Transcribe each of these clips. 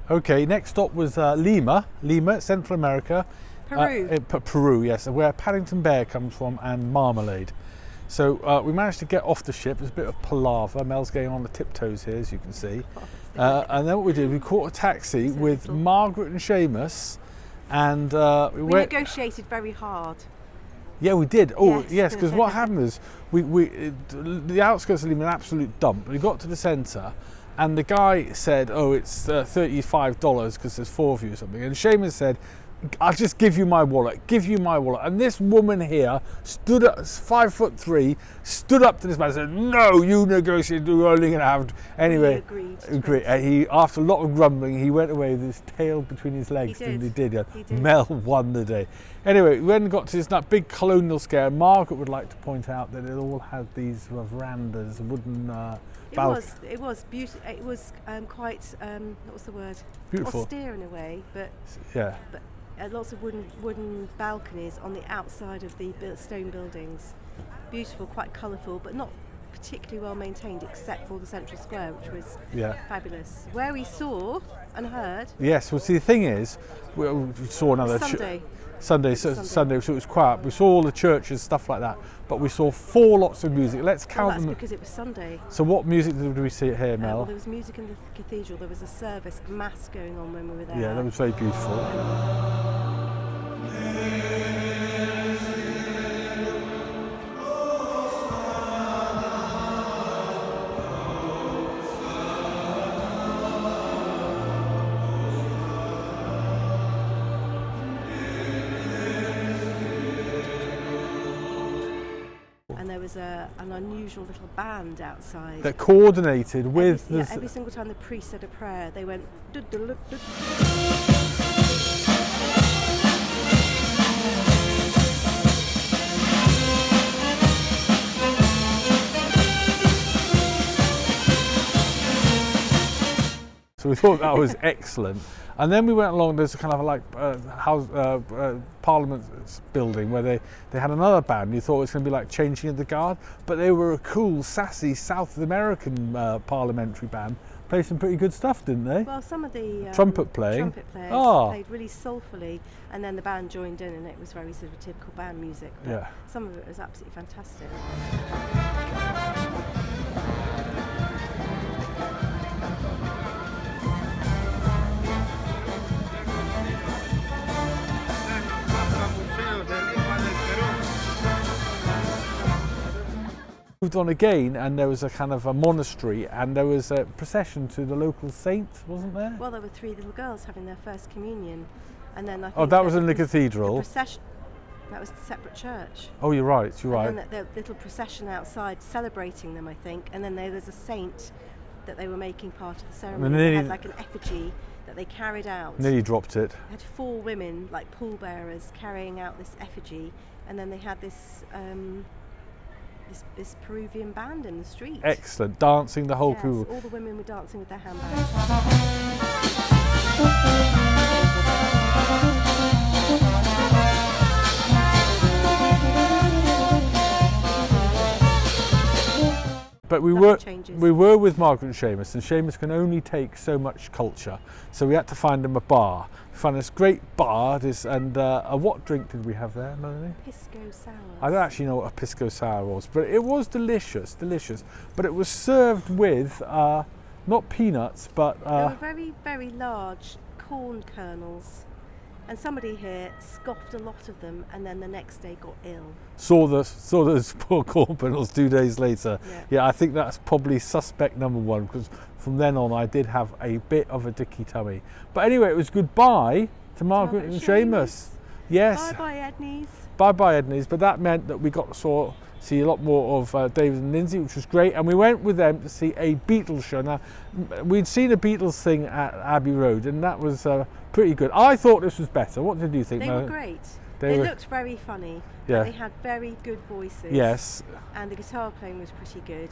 Okay, next stop was Lima, Central America. Peru. Peru, yes, where Paddington Bear comes from and marmalade. So we managed to get off the ship. There's a bit of palaver. Mel's going on the tiptoes here, as you can see. And then what we did, we caught a taxi with Margaret and Seamus, and we negotiated very hard. Yeah, we did. Oh, yes, because what happened is the outskirts of Lima, an absolute dump. We got to the centre, and the guy said, "Oh, it's $35 because there's 4 of you or something." And Seamus said, "I'll just give you my wallet. And this woman here stood up, 5'3", stood up to this man and said, "No, you negotiate. You're only going to have." Anyway, he agreed. He, after a lot of grumbling, he went away with his tail between his legs. He did. He did. He did. Mel won the day. Anyway, we then got to that big colonial scale. Margaret would like to point out that it all had these verandas, wooden. It was beautiful. It was quite what was the word? Beautiful. Austere in a way, but yeah. But lots of wooden balconies on the outside of the stone buildings. Beautiful, quite colourful, but not particularly well maintained, except for the central square, which was fabulous. Where we saw and heard. Yes. Well, see, the thing is, we saw another Sunday, so it was quiet. We saw all the churches, stuff like that, but we saw 4 lots of music. Let's count them. That's because it was Sunday. So what music did we see here, Mel? Well, there was music in the cathedral. There was a service, mass going on when we were there. Yeah, that was very beautiful. There was an unusual little band outside that coordinated with every single time the priest said a prayer, they went dud. So we thought that was excellent. And then we went along, there's a kind of like Parliament building where they had another band. You thought it was going to be like Changing of the Guard, but they were a cool, sassy South American parliamentary band. Played some pretty good stuff, didn't they? Well, some of the trumpet players played really soulfully, and then the band joined in, and it was very sort of typical band music. But some of it was absolutely fantastic. Moved on again, and there was a kind of a monastery, and there was a procession to the local saint, wasn't there? Well, there were 3 little girls having their first communion, and then I think that was in the cathedral. The procession, that was a separate church. Oh, you're right. And then the little procession outside celebrating them, I think, and then there was a saint that they were making part of the ceremony. They had like an effigy that they carried out. Nearly dropped it. They had 4 women, like pallbearers, carrying out this effigy, and then they had this this Peruvian band in the street. Excellent, dancing the whole Peru. All the women were dancing with their handbags. But we were with Margaret and Seamus can only take so much culture, so we had to find them a bar. We found this great bar, what drink did we have there, Melanie? Pisco Sours. I don't actually know what a Pisco Sour was, but it was delicious. But it was served with, not peanuts, but... They were very, very large corn kernels. And somebody here scoffed a lot of them, and then the next day got ill. Saw those poor corn kernels 2 days later. Yeah, I think that's probably suspect number 1, because from then on I did have a bit of a dicky tummy. But anyway, it was goodbye to Margaret and Seamus. Yes. Bye-bye, Edneys. Bye-bye, Edneys. But that meant that we got to see a lot more of David and Lindsay, which was great, and we went with them to see a Beatles show. Now, we'd seen a Beatles thing at Abbey Road, and that was pretty good. I thought this was better. What did you think? They were great. They looked very funny. Yeah. They had very good voices. Yes. And the guitar playing was pretty good.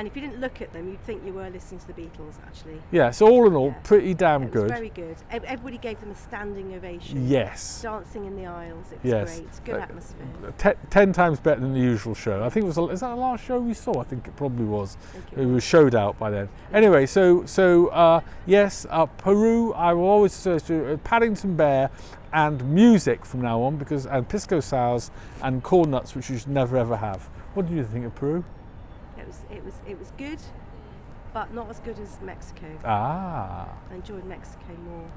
And if you didn't look at them, you'd think you were listening to the Beatles, actually. Yeah, so all in all, pretty damn it good. was very good. Everybody gave them a standing ovation. Yes. Dancing in the aisles, it was great. Good atmosphere. 10 times better than the usual show. I think is that the last show we saw? I think it probably was. It was showed out by then. Anyway, yes, Peru, I will always search to Paddington Bear and music from now on, and Pisco Sours and corn nuts, which you should never ever have. What did you think of Peru? It was good, but not as good as Mexico. Ah. I enjoyed Mexico more.